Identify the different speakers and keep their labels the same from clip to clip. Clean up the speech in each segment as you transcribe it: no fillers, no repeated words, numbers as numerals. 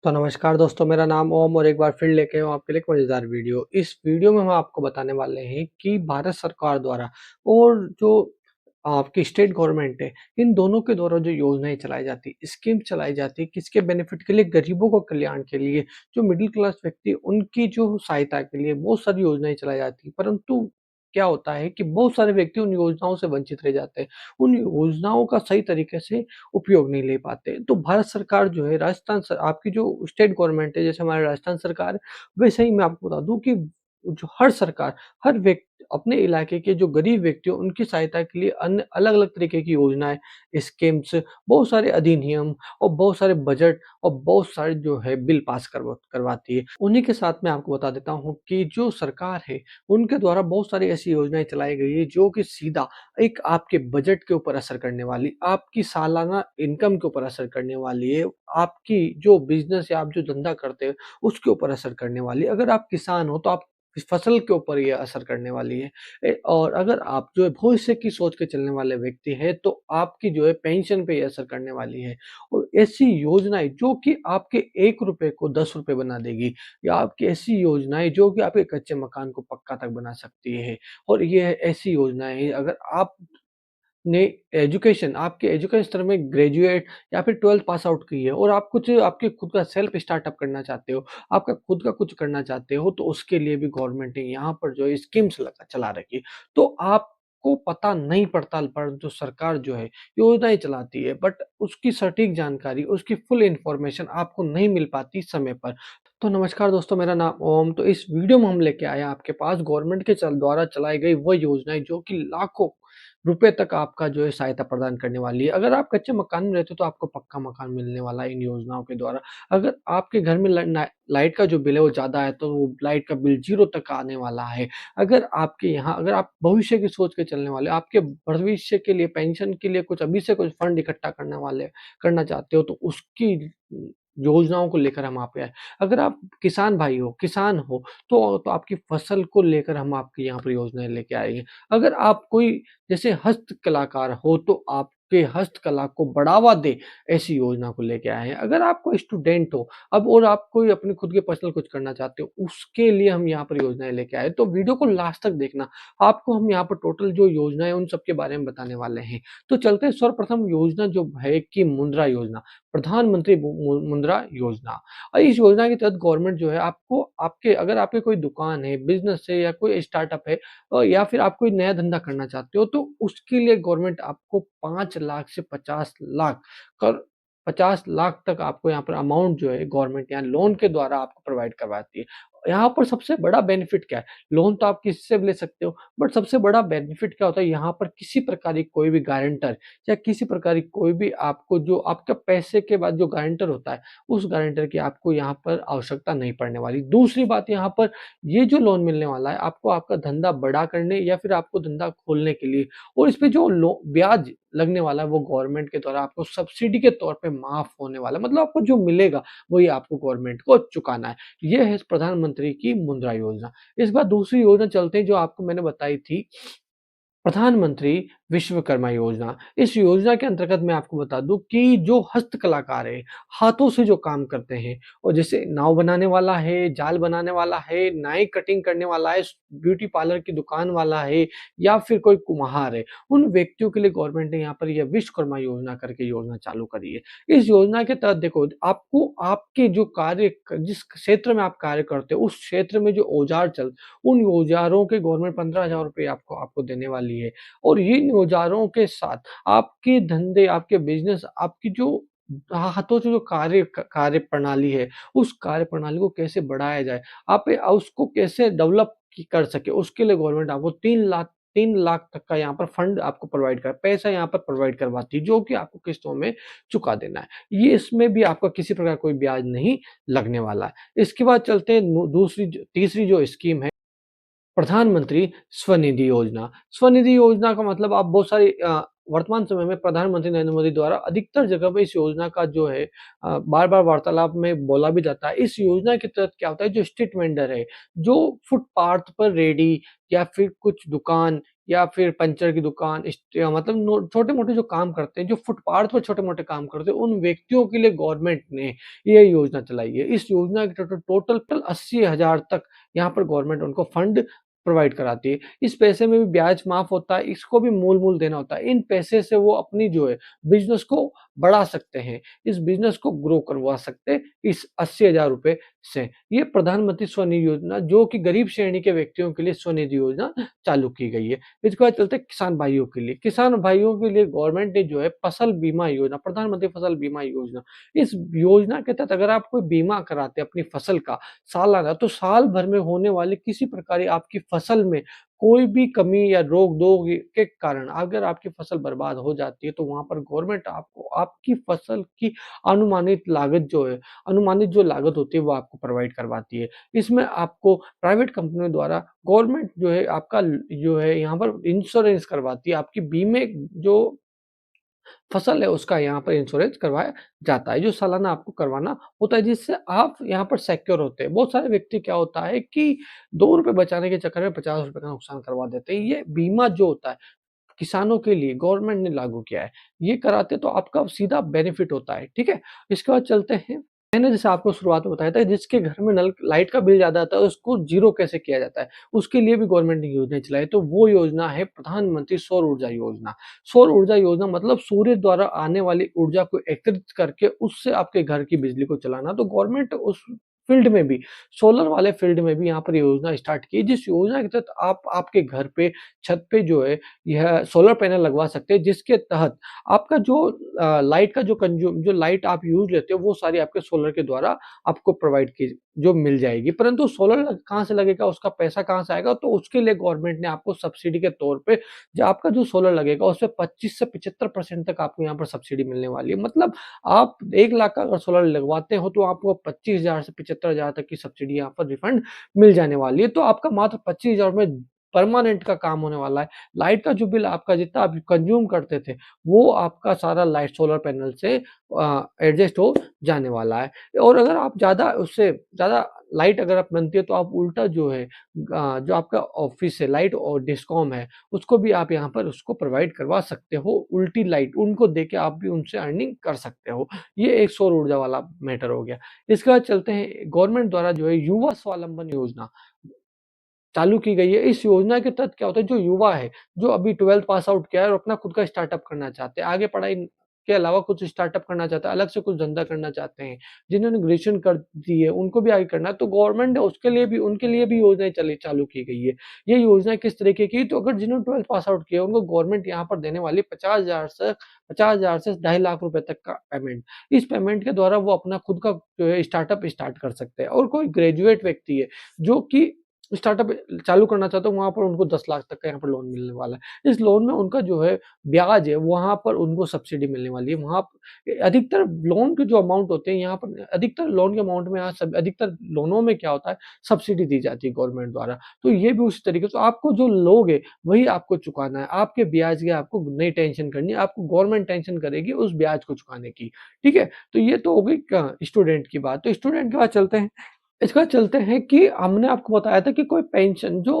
Speaker 1: तो नमस्कार दोस्तों, मेरा नाम ओम और एक बार फिर लेके आया हूँ आपके लिए एक मज़ेदार वीडियो। इस वीडियो में हम आपको बताने वाले हैं कि भारत सरकार द्वारा और जो आपकी स्टेट गवर्नमेंट है, इन दोनों के द्वारा जो योजनाएँ चलाई जाती हैं, स्कीम चलाई जाती है, किसके बेनिफिट के लिए? गरीबों को कल्याण के लिए, जो मिडिल क्लास व्यक्ति उनकी जो सहायता के लिए बहुत सारी योजनाएँ चलाई जाती हैं। परंतु क्या होता है कि बहुत सारे व्यक्ति उन योजनाओं से वंचित रह जाते हैं। उन योजनाओं का सही तरीके से उपयोग नहीं ले पाते। तो भारत सरकार जो है राजस्थान स आपकी जो स्टेट गवर्नमेंट है, जैसे हमारी राजस्थान सरकार है, वैसे ही मैं आपको बता दूँ कि जो हर सरकार, हर व्यक्ति अपने इलाके के जो गरीब व्यक्ति हो, उनकी सहायता के लिए अन्य अलग-अलग तरीके की योजनाएँ, स्कीम्स, बहुत सारे अधिनियम और बहुत सारे बजट और बहुत सारे जो है बिल पास करवाती है। उन्हीं के साथ मैं आपको बता देता हूँ कि जो सरकार है, उनके द्वारा बहुत सारी ऐसी योजनाएँ चलाई गई है, जो कि सीधा एक आपके बजट के ऊपर असर करने वाली, आपकी सालाना इनकम के ऊपर असर करने वाली है, आपकी जो बिज़नेस या आप जो धंधा करते हो, उसके ऊपर असर करने वाली है। अगर आप किसान हो, तो आप इस फसल के ऊपर ये असर करने वाली है। और अगर आप जो है भविष्य की सोच के चलने वाले व्यक्ति हैं, तो आपकी जो है पेंशन पे ये असर करने वाली है। और ऐसी योजनाएँ जो कि आपके ₹1 को ₹10 बना देगी या आपकी ऐसी योजनाएँ जो कि आपके कच्चे मकान को पक्का तक बना सकती है। और ये ऐसी योजनाएँ हैं अगर आप ने एजुकेशन आपके एजुकेशन स्तर में ग्रेजुएट या फिर 12th पास आउट की है और आप कुछ आपके खुद का सेल्फ स्टार्टअप करना चाहते हो, आपका खुद का कुछ करना चाहते हो, तो उसके लिए भी गवर्नमेंट ने यहाँ पर जो है स्कीम्स लगा चला रखी है। तो आपको पता नहीं पड़ता परंतु सरकार जो है योजनाएँ चलाती है बट उसकी सटीक जानकारी, उसकी फुल इन्फॉर्मेशन आपको नहीं मिल पाती समय पर। तो नमस्कार दोस्तों, मेरा नाम ओम। तो इस वीडियो में हम लेके आए हैं आपके पास गवर्नमेंट के द्वारा चलाई गई वो योजनाएँ जो कि लाखों रुपए तक आपका जो है सहायता प्रदान करने वाली है। अगर आप कच्चे मकान में रहते हो तो आपको पक्का मकान मिलने वाला है इन योजनाओं के द्वारा। अगर आपके घर में लाइट का जो बिल है वो ज़्यादा है तो वो लाइट का बिल 0 तक आने वाला है। अगर आप भविष्य की सोच के चलने वाले, आपके भविष्य के लिए पेंशन के लिए कुछ अभी से कुछ फंड इकट्ठा करना चाहते हो तो उसकी योजनाओं को लेकर हम आपके आए। अगर आप किसान भाई हो, किसान हो तो आपकी फसल को लेकर हम आपके यहाँ पर योजनाएँ लेके आए हैं। अगर आप कोई जैसे हस्त कलाकार हो तो आपके हस्तकला को बढ़ावा दे ऐसी योजना को लेके आए हैं। अगर आप कोई स्टूडेंट हो अब और आप कोई अपने खुद के पर्सनल कुछ करना चाहते हो उसके लिए हम यहाँ पर योजनाएँ लेके आए हैं। तो वीडियो को लास्ट तक देखना। आपको हम यहाँ पर टोटल जो योजनाएँ हैं उन सब के बारे में बताने वाले हैं। तो चलते हैं सर्वप्रथम योजना जो है कि मुद्रा योजना, प्रधानमंत्री मुद्रा योजना। इस योजना के तहत गवर्नमेंट जो है आपको आपके अगर आपकी कोई दुकान है, बिज़नेस है या कोई स्टार्टअप है या फिर आप कोई नया धंधा करना चाहते हो तो उसके लिए गवर्नमेंट आपको 5 लाख से 50 लाख कर 50 लाख तक आपको यहाँ पर अमाउंट जो है गवर्नमेंट यहाँ लोन के द्वारा आपको प्रोवाइड करवाती है। यहाँ पर सबसे बड़ा बेनिफिट क्या है? लोन तो आप किसी से भी ले सकते हो बट सबसे बड़ा बेनिफिट क्या होता है यहाँ पर किसी प्रकार की कोई भी गारंटर या किसी प्रकार की कोई भी आपको जो आपका पैसे के बाद जो गारंटर होता है, उस गारंटर की आपको यहाँ पर आवश्यकता नहीं पड़ने वाली। दूसरी बात यहाँ पर ये जो लोन मिलने वाला है आपको आपका धंधा बड़ा करने या फिर आपको धंधा खोलने के लिए और इसपे जो लो ब्याज लगने वाला है वो गवर्नमेंट के द्वारा आपको सब्सिडी के तौर पे माफ़ होने वाला है। मतलब आपको जो मिलेगा वही आपको गवर्नमेंट को चुकाना है। ये है प्रधानमंत्री की मुद्रा योजना। इस बार दूसरी योजना चलते हैं जो आपको मैंने बताई थी प्रधानमंत्री विश्वकर्मा योजना। इस योजना के अंतर्गत मैं आपको बता दूँ कि जो हस्तकलाकार हैं, हाथों से जो काम करते हैं और जैसे नाव बनाने वाला है, जाल बनाने वाला है, नाई कटिंग करने वाला है, ब्यूटी पार्लर की दुकान वाला है या फिर कोई कुम्हार है, उन व्यक्तियों के लिए गवर्नमेंट ने यहाँ पर यह विश्वकर्मा योजना करके योजना चालू करी है। इस योजना के तहत देखो आपको आपके जो कार्य क जिस क्षेत्र में आप कार्य करते हो, उस क्षेत्र में जो औज़ार उन औज़ारों के गवर्नमेंट ₹15,000 आपको आपको देने वाली है और इन औज़ारों के साथ आपके धंधे, आपके बिज़नेस, आपकी जो हाथों से जो कार्य प्रणाली है, उस कार्य प्रणाली को कैसे बढ़ाया जाए, आप उसको कैसे डेवलप कर सके, उसके लिए गवर्नमेंट आपको 3 लाख तक का यहाँ पर फंड आपको प्रोवाइड कर पैसा यहाँ पर प्रोवाइड करवाती है, जो कि आपको किस्तों में चुका देना है। ये इसमें भी आपका किसी प्रकार कोई ब्याज नहीं लगने वाला है। इसके बाद चलते हैं तीसरी जो स्कीम है प्रधानमंत्री स्वनिधि योजना। स्वनिधि योजना का मतलब आप बहुत सारी वर्तमान समय में प्रधानमंत्री नरेंद्र मोदी द्वारा अधिकतर जगह पे इस योजना का जो है बार-बार वार्तालाप में बोला भी जाता है। इस योजना के तहत क्या होता है जो स्ट्रीट वेंडर है, जो फुटपाथ पर रेहड़ी या फिर कुछ दुकान या फिर पंचर की दुकान, मतलब छोटे-मोटे जो काम करते हैं, जो फुटपाथ पर छोटे-मोटे काम करते हैं, उन व्यक्तियों के लिए गवर्नमेंट ने ये योजना चलाई है। इस योजना के टोटल 80,000 तक यहाँ पर गवर्नमेंट उनको फंड प्रोवाइड कराती है। इस पैसे में भी ब्याज माफ़ होता है, इसको भी मूल-मूल देना होता है। इन पैसे से वो अपनी जो है बिज़नेस को बढ़ा सकते हैं, इस बिज़नेस को ग्रो करवा सकते हैं इस 80,000 रुपए से। ये प्रधानमंत्री स्वनिधि योजना जो कि गरीब श्रेणी के व्यक्तियों के लिए स्वनिधि योजना चालू की गई है। इसके बाद चलते हैं किसान भाइयों के लिए। किसान भाइयों के लिए गवर्नमेंट ने जो है फसल बीमा योजना, प्रधानमंत्री फसल बीमा योजना, इस योजना के तहत अगर आप कोई बीमा कराते हैं अपनी फसल का सालाना, तो साल भर में होने वाली किसी प्रकार की आपकी फसल में कोई भी कमी या रोक-टोक के कारण अगर आपकी फसल बर्बाद हो जाती है, तो वहाँ पर गवर्नमेंट आपको आपकी फसल की अनुमानित लागत जो है, अनुमानित जो लागत होती है वो आपको प्रोवाइड करवाती है। इसमें आपको प्राइवेट कंपनियों द्वारा गवर्नमेंट जो है आपका जो है यहाँ पर इंश्योरेंस करवाती है, आपकी बीमे जो फसल है उसका यहाँ पर इंश्योरेंस करवाया जाता है, जो सालाना आपको करवाना होता है जिससे आप यहाँ पर सिक्योर होते हैं। बहुत सारे व्यक्ति क्या होता है कि ₹2 बचाने के चक्कर में ₹50 का नुकसान करवा देते हैं। ये बीमा जो होता है किसानों के लिए गवर्नमेंट ने लागू किया है। ये कराते तो आपका सीधा बेनिफिट होता है, ठीक है? इसके बाद चलते हैं, मैंने जैसे आपको शुरुआत में बताया था जिसके घर में नल लाइट का बिल ज़्यादा आता है उसको ज़ीरो कैसे किया जाता है, उसके लिए भी गवर्नमेंट ने योजना चलाई है। तो वो योजना है प्रधानमंत्री सौर ऊर्जा योजना। सौर ऊर्जा योजना मतलब सूर्य द्वारा आने वाली ऊर्जा को एकत्रित करके उससे आपके घर की बिजली को चलाना। तो गवर्नमेंट उस फील्ड में भी, सोलर वाले फील्ड में भी यहाँ पर योजना स्टार्ट की है, जिस योजना के तहत आप आपके घर पे छत पे जो है यह सोलर पैनल लगवा सकते हैं, जिसके तहत आपका जो लाइट का जो लाइट आप यूज़ लेते हो वो सारी आपके सोलर के द्वारा आपको प्रोवाइड की जो मिल जाएगी। परंतु सोलर कहाँ से लगेगा, उसका पैसा कहाँ से आएगा? तो उसके लिए गवर्नमेंट ने आपको सब्सिडी के तौर पे जो आपका जो सोलर लगेगा उसपे 25 से 75% तक आपको यहाँ पर सब्सिडी मिलने वाली है। मतलब आप 1 लाख का अगर सोलर लगवाते हो तो आपको 25,000 से 75,000 तक की सब्सिडी यहाँ पर रिफंड मिल जाने वाली है। तो आपका मात्र 25,000 में परमानेंट का काम होने वाला है। लाइट का जो बिल आपका जितना आप कंज़्यूम करते थे, वो आपका सारा लाइट सोलर पैनल से एडजस्ट हो जाने वाला है। और अगर आप ज़्यादा उससे ज़्यादा लाइट अगर आप बनती है तो आप उल्टा जो है जो आपका ऑफ़िस है, लाइट और डिस्कॉम है, उसको भी आप यहाँ पर उसको प्रोवाइड करवा सकते हो, उल्टी लाइट उनको देके आप भी उनसे अर्निंग कर सकते हो। ये एक सौर ऊर्जा वाला मैटर हो गया। इसके बाद चलते हैं गवर्नमेंट द्वारा जो है युवा स्वावलंबन योजना चालू की गई है। इस योजना के तहत क्या होता है, जो युवा है, जो अभी 12th पास आउट किया है और अपना खुद का स्टार्टअप करना चाहते हैं, आगे पढ़ाई के अलावा कुछ स्टार्टअप करना चाहते हैं, अलग से कुछ धंधा करना चाहते हैं, जिन्होंने ग्रेजुएशन कर दी है, उनको भी आगे करना है, तो गवर्नमेंट ने उसके लिए भी उनके लिए भी योजनाएँ चली चालू की गई है। ये योजना किस तरीके की, तो अगर जिन्होंने 12th पास आउट किया है, उनको गवर्नमेंट यहाँ पर देने वाली 50,000 से ढाई लाख रुपए तक का पेमेंट। इस पेमेंट के द्वारा वो अपना खुद का जो है स्टार्टअप स्टार्ट कर सकते हैं और कोई ग्रेजुएट व्यक्ति है, जो कि स्टार्टअप चालू करना चाहते हो वहाँ पर उनको 10 लाख तक का यहाँ पर लोन मिलने वाला है। इस लोन में उनका जो है ब्याज है वहाँ पर उनको सब्सिडी मिलने वाली है। वहाँ अधिकतर लोन के जो अमाउंट होते हैं यहाँ पर अधिकतर लोन के अमाउंट में यहाँ सब अधिकतर लोनों में क्या होता है सब्सिडी दी जाती है गवर्नमेंट द्वारा। तो ये भी उसी तरीके से आपको जो लोगे वही आपको चुकाना है। आपके ब्याज की आपको नहीं टेंशन करनी है, आपको गवर्नमेंट टेंशन करेगी उस ब्याज को चुकाने की। ठीक है? तो ये तो हो गई स्टूडेंट की बात। तो स्टूडेंट के बाद चलते हैं इसके बाद चलते हैं कि हमने आपको बताया था कि कोई पेंशन जो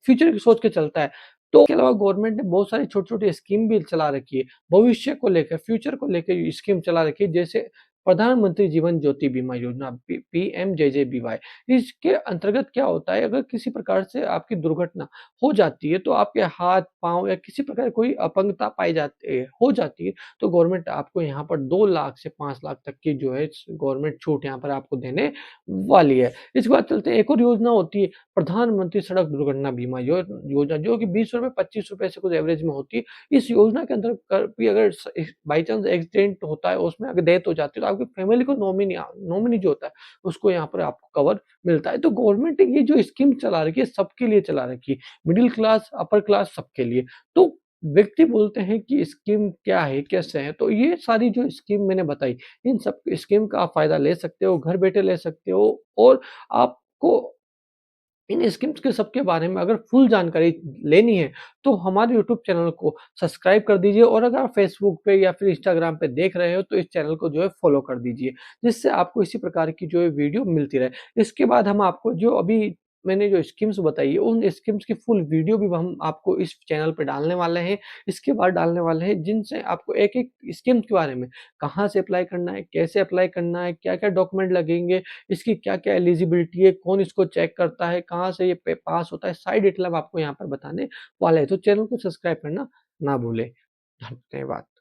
Speaker 1: फ्यूचर की सोच के चलता है, तो इसके अलावा गवर्नमेंट ने बहुत सारी छोटी-छोटी स्कीम भी चला रखी है। भविष्य को लेकर, फ्यूचर को लेके ये स्कीम चला रखी है, जैसे प्रधानमंत्री जीवन ज्योति बीमा योजना पीएमजेजेबीवाई। इसके अंतर्गत क्या होता है, अगर किसी प्रकार से आपकी दुर्घटना हो जाती है, तो आपके हाथ-पाँव या किसी प्रकार कोई अपंगता पाई जाती है हो जाती है, तो गवर्नमेंट आपको यहाँ पर 2 लाख से 5 लाख तक की जो है गवर्नमेंट छूट यहाँ पर आपको देने वाली है। इसके बाद चलते हैं एक और योजना होती है प्रधानमंत्री सड़क दुर्घटना बीमा योजना जो कि ₹20 ₹25 से कुछ एवरेज में होती है। इस योजना के अंदर भी अगर बाय चांस एक्सीडेंट होता है उसमें अगर डेथ हो जाती है तो आपकी फैमिली को नॉमिनी जो होता है उसको यहाँ पर आपको कवर मिलता है। तो गवर्नमेंट ने ये जो स्कीम चला रखी है सबके लिए चला रखी है। मिडल क्लास, अपर क्लास सबके लिए। तो व्यक्ति बोलते हैं कि स्कीम क्या है, कैसे है? तो ये सारी जो स्कीम मैंने बताई इन सब स्कीम का आप फ़ायदा ले सकते हो, घर बैठे ले सकते हो और आपको इन स्कीम्स के सबके बारे में अगर फुल जानकारी लेनी है, तो हमारे यूट्यूब चैनल को सब्सक्राइब कर दीजिए और अगर आप फेसबुक पे या फिर इंस्टाग्राम पे देख रहे हो, तो इस चैनल को जो है फॉलो कर दीजिए, जिससे आपको इसी प्रकार की जो है वीडियो मिलती रहे। इसके बाद हम आपको जो अभी मैंने जो स्कीम्स बताई है, उन स्कीम्स की फुल वीडियो भी हम आपको इस चैनल पे डालने वाले हैं। इसके बाद डालने वाले हैं जिनसे आपको एक-एक स्कीम के बारे में, कहाँ से अप्लाई करना है, कैसे अप्लाई करना है, क्या-क्या डॉक्यूमेंट लगेंगे, इसकी क्या-क्या एलिजिबिलिटी है, कौन इसको चेक करता है, कहाँ से ये पे पास होता है, सारी डिटेल हम आपको यहाँ पर बताने वाले हैं। तो चैनल को सब्सक्राइब करना ना भूलें। धन्यवाद।